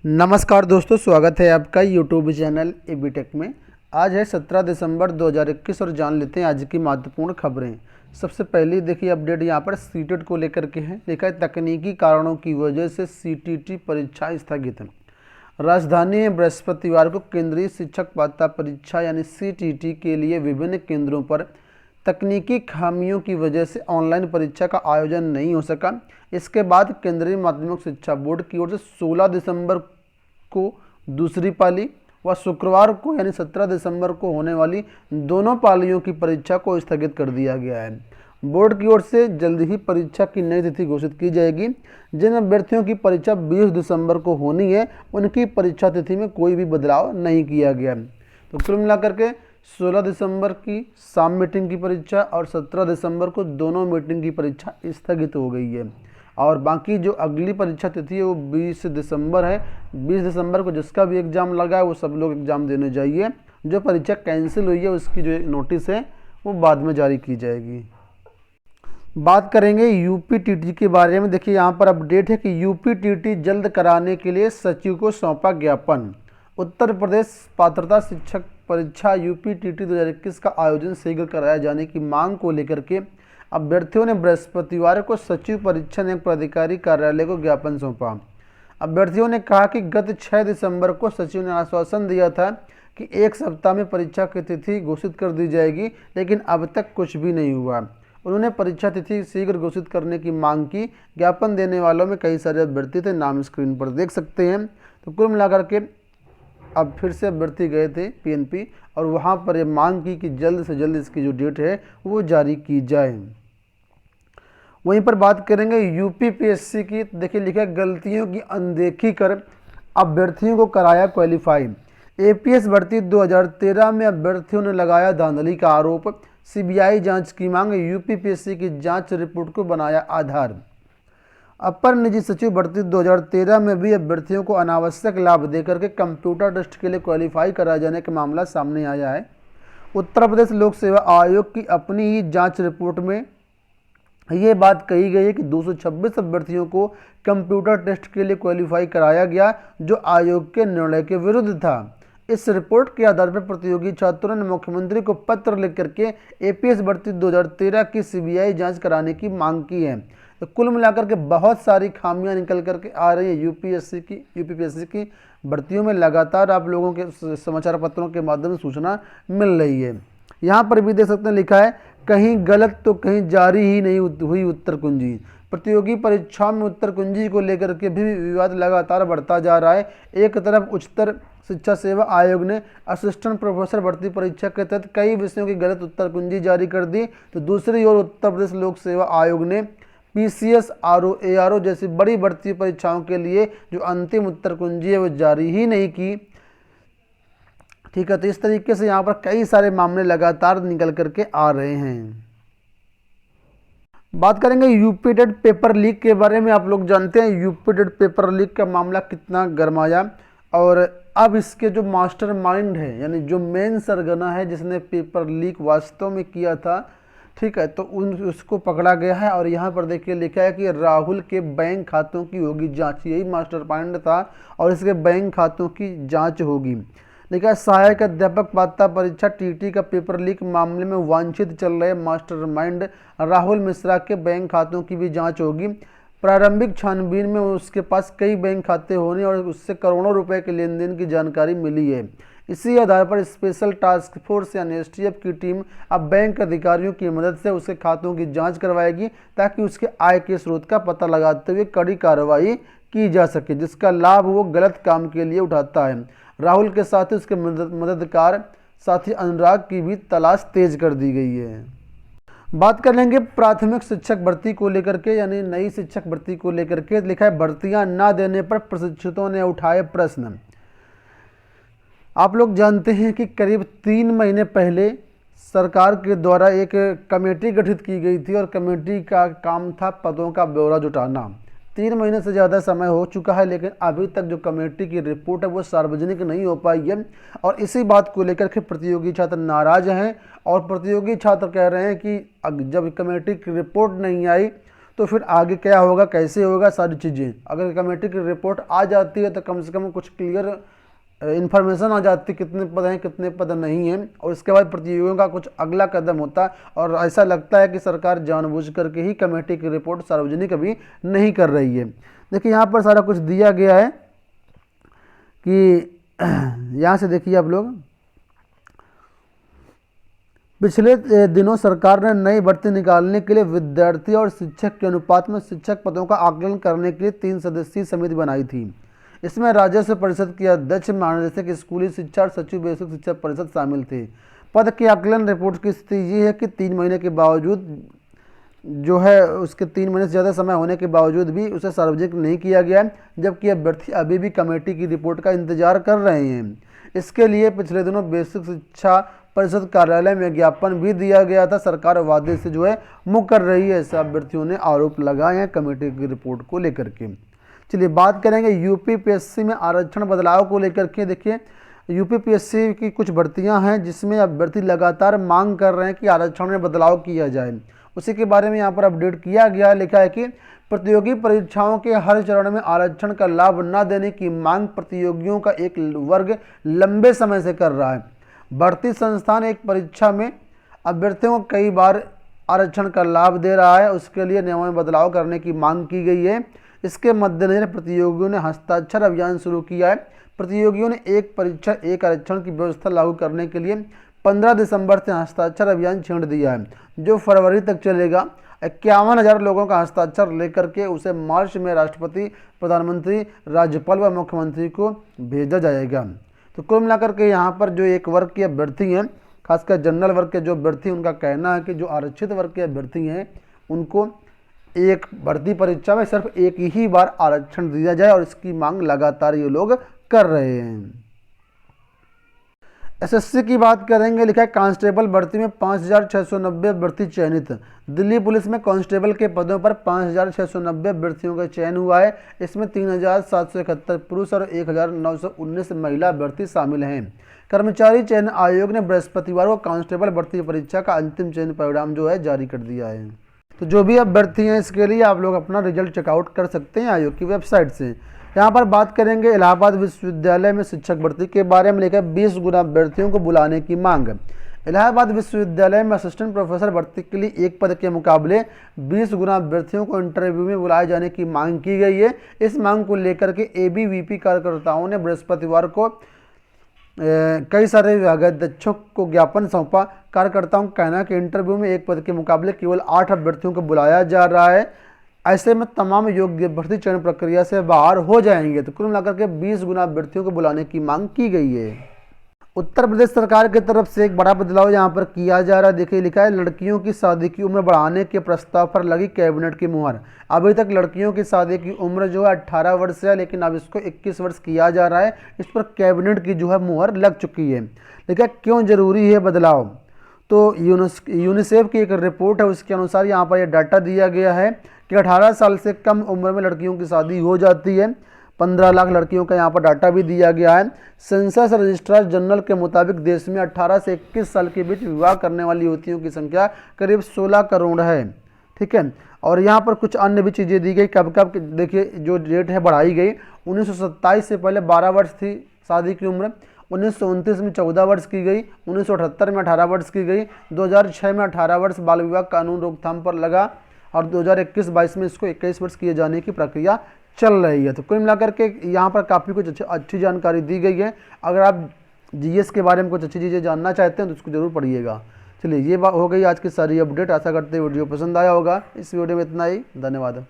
नमस्कार दोस्तों, स्वागत है आपका यूट्यूब चैनल एबीटेक में। आज है 17 दिसंबर 2021 और जान लेते हैं आज की महत्वपूर्ण खबरें। सबसे पहले देखिए अपडेट यहाँ पर सीटेट को लेकर के है। लिखा है तकनीकी कारणों की वजह से सीटीटी परीक्षा स्थगित। राजधानी में बृहस्पतिवार को केंद्रीय शिक्षक पात्रता परीक्षा यानी सीटीटी के लिए विभिन्न केंद्रों पर तकनीकी खामियों की वजह से ऑनलाइन परीक्षा का आयोजन नहीं हो सका। इसके बाद केंद्रीय माध्यमिक शिक्षा बोर्ड की ओर से 16 दिसंबर को दूसरी पाली व शुक्रवार को यानी 17 दिसंबर को होने वाली दोनों पालियों की परीक्षा को स्थगित कर दिया गया है। बोर्ड की ओर से जल्द ही परीक्षा की नई तिथि घोषित की जाएगी। जिन अभ्यर्थियों की परीक्षा 20 दिसंबर को होनी है उनकी परीक्षा तिथि में कोई भी बदलाव नहीं किया गया। तो कुल मिलाकर के 16 दिसंबर की शाम मीटिंग की परीक्षा और 17 दिसंबर को दोनों मीटिंग की परीक्षा स्थगित हो गई है। और बाकी जो अगली परीक्षा तिथि है वो 20 दिसंबर है। 20 दिसंबर को जिसका भी एग्ज़ाम लगा है वो सब लोग एग्ज़ाम देने जाइए। जो परीक्षा कैंसिल हुई है उसकी जो नोटिस है वो बाद में जारी की जाएगी। बात करेंगे यूपीटीटी के बारे में। देखिए यहाँ पर अपडेट है कि यूपीटीटी जल्द कराने के लिए सचिव को सौंपा ज्ञापन। उत्तर प्रदेश पात्रता शिक्षक परीक्षा यूपीटीटी 2021 का आयोजन शीघ्र कराया जाने की मांग को लेकर के अभ्यर्थियों ने बृहस्पतिवार को सचिव परीक्षा न्याय प्राधिकारी कार्यालय को ज्ञापन सौंपा। अभ्यर्थियों ने कहा कि गत 6 दिसंबर को सचिव ने आश्वासन दिया था कि एक सप्ताह में परीक्षा की तिथि घोषित कर दी जाएगी, लेकिन अब तक कुछ भी नहीं हुआ। उन्होंने परीक्षा तिथि शीघ्र घोषित करने की मांग की। ज्ञापन देने वालों में कई सारे अभ्यर्थी थे, नाम स्क्रीन पर देख सकते हैं। तो कुल मिलाकर के अब फिर से अभ्यर्थी गए थे पीएनपी और वहां पर ये मांग की कि जल्द से जल्द इसकी जो डेट है वो जारी की जाए। वहीं पर बात करेंगे यूपीपीएससी की। देखिए लिखा है गलतियों की अनदेखी कर अभ्यर्थियों को कराया क्वालिफाई। एपीएस भर्ती 2013 में अभ्यर्थियों ने लगाया धांधली का आरोप। सीबीआई जांच की मांग। यूपीपीएससी की जांच रिपोर्ट को बनाया आधार। अपर निजी सचिव भर्ती 2013 में भी अभ्यर्थियों को अनावश्यक लाभ देकर के कंप्यूटर टेस्ट के लिए क्वालिफाई कराए जाने का मामला सामने आया है। उत्तर प्रदेश लोक सेवा आयोग की अपनी ही जांच रिपोर्ट में ये बात कही गई है कि 226 अभ्यर्थियों को कंप्यूटर टेस्ट के लिए क्वालिफाई कराया गया, जो आयोग के निर्णय के विरुद्ध था। इस रिपोर्ट के आधार पर प्रतियोगी छात्रों ने मुख्यमंत्री को पत्र लिख करके एपीएस भर्ती 2013 की सीबीआई जांच कराने की मांग की है। तो कुल मिलाकर के बहुत सारी खामियां निकल करके आ रही है यूपीपीएससी की भर्तियों में। लगातार आप लोगों के समाचार पत्रों के माध्यम से सूचना मिल रही है। यहाँ पर भी देख सकते हैं लिखा है कहीं गलत तो कहीं जारी ही नहीं हुई उत्तर कुंजी। प्रतियोगी परीक्षाओं में उत्तर कुंजी को लेकर के भी विवाद लगातार बढ़ता जा रहा है। एक तरफ उच्चतर शिक्षा सेवा आयोग ने असिस्टेंट प्रोफेसर भर्ती परीक्षा के तहत कई विषयों की गलत उत्तर कुंजी जारी कर दी, तो दूसरी ओर उत्तर प्रदेश लोक सेवा आयोग ने पीसीएस, आरओ, एआरओ जैसी बड़ी भर्ती परीक्षाओं के लिए जो अंतिम उत्तर कुंजी है वो जारी ही नहीं की। ठीक है, तो इस तरीके से यहाँ पर कई सारे मामले लगातार निकल करके आ रहे हैं। बात करेंगे यूपीटेट पेपर लीक के बारे में। आप लोग जानते हैं यूपीटेट पेपर लीक का मामला कितना गरमाया, और अब इसके जो मास्टरमाइंड है यानी जो मेन सरगना है जिसने पेपर लीक वास्तव में किया था, ठीक है, तो उसको पकड़ा गया है। और यहाँ पर देखिए लिखा है कि राहुल के बैंक खातों की होगी जांच। यही मास्टरमाइंड था और इसके बैंक खातों की जांच होगी। लिखा है सहायक अध्यापक पात्रता परीक्षा टीटी का पेपर लीक मामले में वांछित चल रहे मास्टरमाइंड राहुल मिश्रा के बैंक खातों की भी जांच होगी। प्रारंभिक छानबीन में उसके पास कई बैंक खाते होने और उससे करोड़ों रुपए के लेन देन की जानकारी मिली है। इसी आधार पर स्पेशल टास्क फोर्स यानी एसटीएफ की टीम अब बैंक अधिकारियों की मदद से उसके खातों की जांच करवाएगी, ताकि उसके आय के स्रोत का पता लगाते हुए कड़ी कार्रवाई की जा सके, जिसका लाभ वो गलत काम के लिए उठाता है। राहुल के साथ ही उसके मददगार साथी अनुराग की भी तलाश तेज कर दी गई है। बात कर लेंगे प्राथमिक शिक्षक भर्ती को लेकर के यानी नई शिक्षक भर्ती को लेकर के। लिखा है भर्तियां न देने पर प्रशिक्षितों ने उठाए प्रश्न। आप लोग जानते हैं कि करीब 3 महीने पहले सरकार के द्वारा एक कमेटी गठित की गई थी और कमेटी का काम था पदों का ब्यौरा जुटाना। 3 महीने से ज़्यादा समय हो चुका है, लेकिन अभी तक जो कमेटी की रिपोर्ट है वो सार्वजनिक नहीं हो पाई है। और इसी बात को लेकर के प्रतियोगी छात्र नाराज़ हैं और प्रतियोगी छात्र कह रहे हैं कि जब कमेटी की रिपोर्ट नहीं आई तो फिर आगे क्या होगा, कैसे होगा, सारी चीज़ें अगर कमेटी की रिपोर्ट आ जाती है तो कम से कम कुछ क्लियर इन्फॉर्मेशन आ जाती कितने पद हैं कितने पद नहीं हैं, और इसके बाद प्रतियोगियों का कुछ अगला कदम होता है। और ऐसा लगता है कि सरकार जानबूझ करके ही कमेटी की रिपोर्ट सार्वजनिक अभी नहीं कर रही है। देखिए यहाँ पर सारा कुछ दिया गया है कि यहाँ से देखिए आप लोग, पिछले दिनों सरकार ने नई भर्ती निकालने के लिए विद्यार्थी और शिक्षक के अनुपात में शिक्षक पदों का आकलन करने के लिए 3 सदस्यीय समिति बनाई थी। इसमें राजस्व परिषद के अध्यक्ष, महानिदेशक स्कूली शिक्षा और सचिव बेसिक शिक्षा परिषद शामिल थे। पद के आकलन रिपोर्ट की स्थिति ये है कि 3 महीने के बावजूद जो है उसके 3 महीने से ज़्यादा समय होने के बावजूद भी उसे सार्वजनिक नहीं किया गया, जबकि अभ्यर्थी अभी भी कमेटी की रिपोर्ट का इंतजार कर रहे हैं। इसके लिए पिछले दिनों बेसिक शिक्षा परिषद कार्यालय में ज्ञापन भी दिया गया था। सरकार वादे से जो है मुकर रही है, ऐसे अभ्यर्थियों ने आरोप लगाए हैं कमेटी की रिपोर्ट को लेकर के। चलिए बात करेंगे यूपीपीएससी में आरक्षण बदलाव को लेकर के। देखिए यूपीपीएससी की कुछ भर्तियां हैं जिसमें अभ्यर्थी लगातार मांग कर रहे हैं कि आरक्षण में बदलाव किया जाए। उसी के बारे में यहाँ पर अपडेट किया गया, लिखा है कि प्रतियोगी परीक्षाओं के हर चरण में आरक्षण का लाभ न देने की मांग प्रतियोगियों का एक वर्ग लंबे समय से कर रहा है। भर्ती संस्थान एक परीक्षा में अभ्यर्थियों को कई बार आरक्षण का लाभ दे रहा है, उसके लिए नियमों में बदलाव करने की मांग की गई है। इसके मद्देनजर प्रतियोगियों ने हस्ताक्षर अभियान शुरू किया है। प्रतियोगियों ने एक परीक्षा एक आरक्षण की व्यवस्था लागू करने के लिए 15 दिसंबर से हस्ताक्षर अभियान छेड़ दिया है, जो फरवरी तक चलेगा। 51,000 लोगों का हस्ताक्षर लेकर के उसे मार्च में राष्ट्रपति, प्रधानमंत्री, राज्यपाल व मुख्यमंत्री को भेजा जाएगा। तो कुल मिलाकर के यहाँ पर जो एक वर्ग के अभ्यर्थी हैं, खासकर जनरल वर्ग के जो अभ्यर्थी, उनका कहना है कि जो आरक्षित वर्ग के अभ्यर्थी हैं उनको एक भर्ती परीक्षा में सिर्फ एक ही बार आरक्षण दिया जाए, और इसकी मांग लगातार ये लोग कर रहे हैं। एसएससी की बात करेंगे, लिखा है कांस्टेबल भर्ती में 5,690 अभ्यर्थी चयनित। दिल्ली पुलिस में कांस्टेबल के पदों पर 5,690 अभ्यर्थियों का चयन हुआ है। इसमें 3,771 पुरुष और 1,919 महिला अभ्यर्थी शामिल हैं। कर्मचारी चयन आयोग ने बृहस्पतिवार को कांस्टेबल भर्ती परीक्षा का अंतिम चयन परिणाम जो है जारी कर दिया है। तो जो भी अभ्यर्थी हैं इसके लिए आप लोग अपना रिजल्ट चेकआउट कर सकते हैं आयोग की वेबसाइट से। यहाँ पर बात करेंगे इलाहाबाद विश्वविद्यालय में शिक्षक भर्ती के बारे में, लेकर 20 गुना अभ्यर्थियों को बुलाने की मांग। इलाहाबाद विश्वविद्यालय में असिस्टेंट प्रोफेसर भर्ती के लिए एक पद के मुकाबले 20 गुना अभ्यर्थियों को इंटरव्यू में बुलाए जाने की मांग की गई है। इस मांग को लेकर के एबीवीपी कार्यकर्ताओं ने बृहस्पतिवार को कई सारे विभागाध्यक्षों को ज्ञापन सौंपा। कार्यकर्ताओं का कहना है कि इंटरव्यू में एक पद के मुकाबले केवल 8 अभ्यर्थियों को बुलाया जा रहा है। ऐसे में तमाम योग्य भर्ती चयन प्रक्रिया से बाहर हो जाएंगे। तो कुल मिलाकर के 20 गुना अभ्यर्थियों को बुलाने की मांग की गई है। उत्तर प्रदेश सरकार की तरफ से एक बड़ा बदलाव यहाँ पर किया जा रहा है। देखिए लिखा है लड़कियों की शादी की उम्र बढ़ाने के प्रस्ताव पर लगी कैबिनेट की मुहर। अभी तक लड़कियों की शादी की उम्र जो है 18 वर्ष है, लेकिन अब इसको 21 वर्ष किया जा रहा है। इस पर कैबिनेट की जो है मुहर लग चुकी है। देखिए क्यों जरूरी है बदलाव, तो यूनिसेफ की एक रिपोर्ट है, उसके अनुसार यहाँ पर यह डाटा दिया गया है कि 18 साल से कम उम्र में लड़कियों की शादी हो जाती है। 15 लाख लड़कियों का यहाँ पर डाटा भी दिया गया है। सेंसस रजिस्ट्रार जनरल के मुताबिक देश में 18 से 21 साल के बीच विवाह करने वाली युवतियों की संख्या करीब 16 करोड़ है। ठीक है, और यहाँ पर कुछ अन्य भी चीज़ें दी गई। कब कब देखिए जो डेट है बढ़ाई गई। 1927 से पहले 12 वर्ष थी शादी की उम्र, 1929 में 14 वर्ष की गई, 1978 में 18 वर्ष की गई, 2006 में 18 वर्ष बाल विवाह कानून रोकथाम पर लगा, और 2021-22 में इसको 21 वर्ष किए जाने की प्रक्रिया चल रही है। तो कुल मिलाकर के यहाँ पर काफ़ी कुछ अच्छी जानकारी दी गई है। अगर आप जीएस के बारे में कुछ अच्छी चीज़ें जानना चाहते हैं तो उसको जरूर पढ़िएगा। चलिए ये बात हो गई आज की सारी अपडेट। आशा करते हैं वीडियो पसंद आया होगा। इस वीडियो में इतना ही, धन्यवाद।